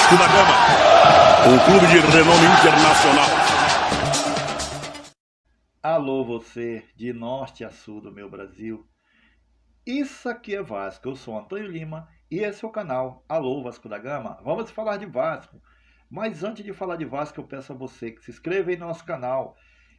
Vasco da Gama, um clube de renome internacional. Alô você, de norte a sul do meu Brasil. Isso aqui é Vasco, eu sou Antônio Lima e esse é o canal Alô Vasco da Gama. Vamos falar de Vasco, mas antes de falar de Vasco eu peço a você que se inscreva em nosso canal,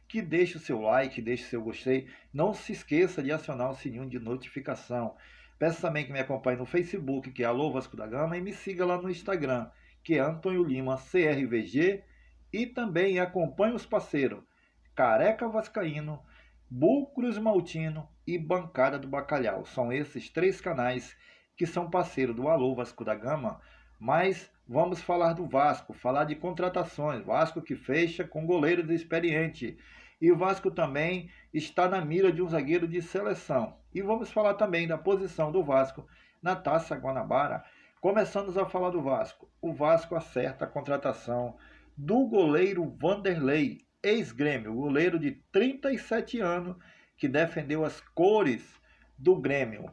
que deixe o seu like, deixe o seu gostei, não se esqueça de acionar o sininho de notificação. Peço também que me acompanhe no Facebook, que é Alô Vasco da Gama, e me siga lá no Instagram, que é Antônio Lima CRVG, e também acompanhe os parceiros Careca Vascaíno, Búlcros Maltino e Bancada do Bacalhau. São esses três canais que são parceiros do Alô Vasco da Gama, mas vamos falar do Vasco, falar de contratações. Vasco que fecha com goleiros experientes. E o Vasco também está na mira de um zagueiro de seleção. E vamos falar também da posição do Vasco na Taça Guanabara. Começamos a falar do Vasco. O Vasco acerta a contratação do goleiro Vanderlei, ex-Grêmio, goleiro de 37 anos, que defendeu as cores do Grêmio.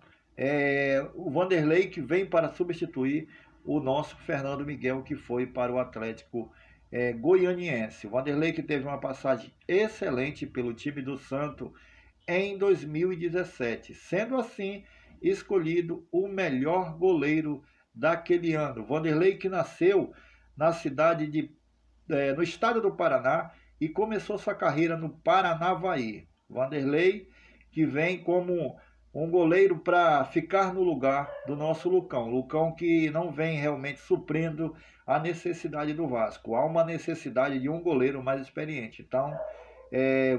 O Vanderlei que vem para substituir o nosso Fernando Miguel, que foi para o Atlético Goianiense. O Vanderlei que teve uma passagem excelente pelo time do Santos em 2017, sendo assim escolhido o melhor goleiro daquele ano. Vanderlei que nasceu na cidade no estado do Paraná e começou sua carreira no Paranavaí. Vanderlei que vem como um goleiro para ficar no lugar do nosso Lucão. Lucão que não vem realmente suprindo a necessidade do Vasco. Há uma necessidade de um goleiro mais experiente. Então,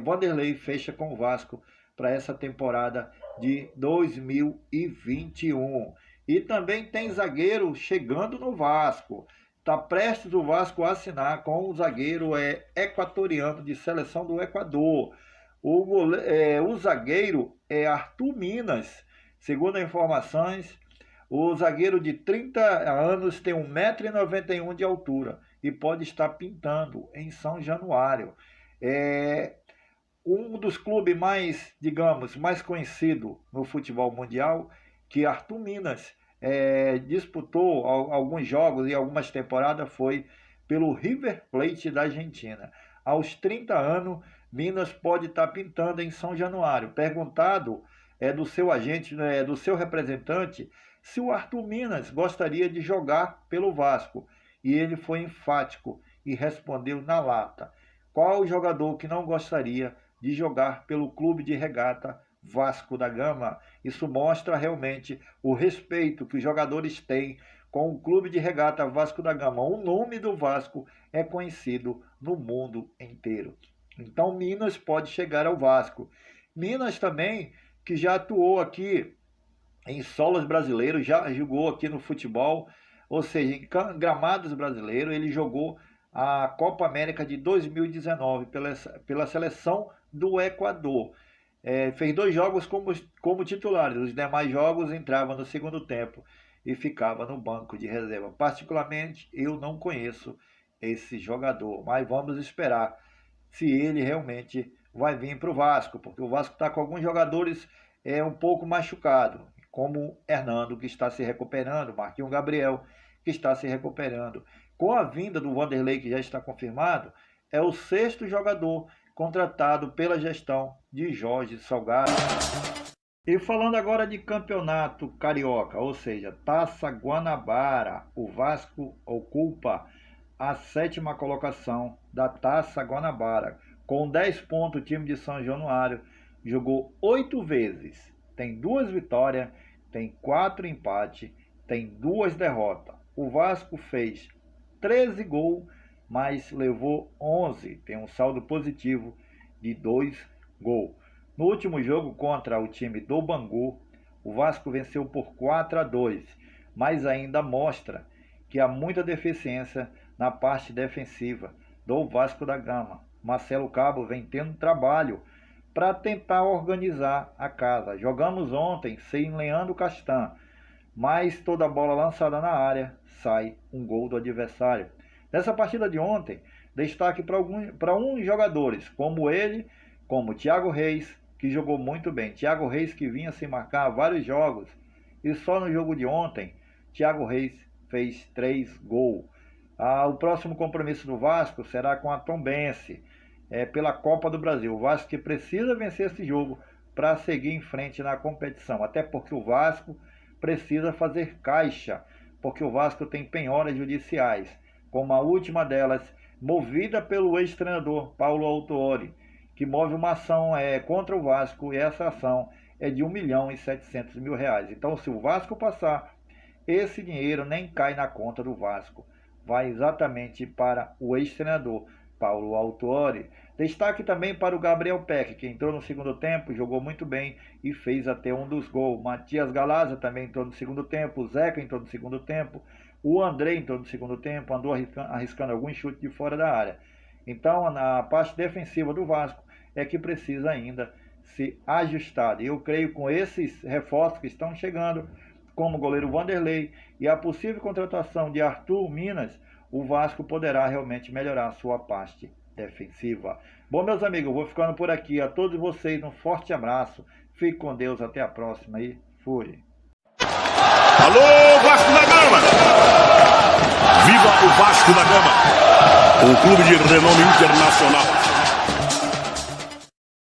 Vanderlei fecha com o Vasco para essa temporada de 2021. E também tem zagueiro chegando no Vasco. Está prestes o Vasco a assinar com o zagueiro equatoriano de seleção do Equador. O zagueiro é Arthur Minas. Segundo as informações, o zagueiro de 30 anos tem 1,91 m de altura e pode estar pintando em São Januário. Um dos clubes mais, digamos, mais conhecido no futebol mundial, que Arthur Minas disputou alguns jogos e algumas temporadas, foi pelo River Plate da Argentina. Aos 30 anos, Minas pode estar pintando em São Januário. Perguntado do seu agente, do seu representante, se o Arthur Minas gostaria de jogar pelo Vasco. E ele foi enfático e respondeu na lata: qual o jogador que não gostaria de jogar pelo Clube de Regata Vasco da Gama? Isso mostra realmente o respeito que os jogadores têm com o Clube de Regata Vasco da Gama. O nome do Vasco é conhecido no mundo inteiro. Então Minas pode chegar ao Vasco. Minas também, que já atuou aqui em solos brasileiros, já jogou aqui no futebol, ou seja, em gramados brasileiros. Ele jogou a Copa América de 2019 pela seleção do Equador. Fez 2 jogos como titular. Os demais jogos entrava no segundo tempo e ficava no banco de reserva. Particularmente, eu não conheço esse jogador, mas vamos esperar se ele realmente vai vir para o Vasco, porque o Vasco está com alguns jogadores um pouco machucados, como Hernando, que está se recuperando, Marquinhos Gabriel, que está se recuperando. Com a vinda do Vanderlei, que já está confirmado, é o 6º jogador contratado pela gestão de Jorge Salgado. E falando agora de campeonato carioca, ou seja, Taça Guanabara, o Vasco ocupa a 7ª colocação da Taça Guanabara. Com 10 pontos, o time de São Januário jogou 8 vezes. Tem 2 vitórias, tem 4 empates, tem 2 derrotas. O Vasco fez 13 gols, mas levou 11. Tem um saldo positivo de 2 gols. No último jogo contra o time do Bangu, o Vasco venceu por 4-2, mas ainda mostra que há muita deficiência na parte defensiva do Vasco da Gama. Marcelo Cabo vem tendo trabalho para tentar organizar a casa. Jogamos ontem sem Leandro Castan, mas toda bola lançada na área sai um gol do adversário. Nessa partida de ontem, destaque para uns jogadores, como Thiago Reis, que jogou muito bem. Thiago Reis que vinha sem marcar vários jogos, e só no jogo de ontem, Thiago Reis fez 3 gols. O próximo compromisso do Vasco será com a Tombense, pela Copa do Brasil. O Vasco que precisa vencer esse jogo para seguir em frente na competição, até porque o Vasco precisa fazer caixa, porque o Vasco tem penhoras judiciais, como a última delas, movida pelo ex-treinador Paulo Autuori, que move uma ação contra o Vasco, e essa ação é de R$1.700.000. Então, se o Vasco passar, esse dinheiro nem cai na conta do Vasco, vai exatamente para o ex-treinador Paulo Autuori. Destaque também para o Gabriel Peck, que entrou no segundo tempo, jogou muito bem e fez até um dos gols. Matias Galazza também entrou no segundo tempo, o Zeca entrou no segundo tempo, o André entrou no segundo tempo, andou arriscando algum chute de fora da área. Então, na parte defensiva do Vasco é que precisa ainda ser ajustada. E eu creio com esses reforços que estão chegando, como o goleiro Vanderlei e a possível contratação de Arthur Minas, o Vasco poderá realmente melhorar a sua parte defensiva. Bom, meus amigos, eu vou ficando por aqui. A todos vocês um forte abraço. Fique com Deus. Até a próxima e fui. Alô, Vasco da Gama! Viva o Vasco da Gama! Um clube de renome internacional.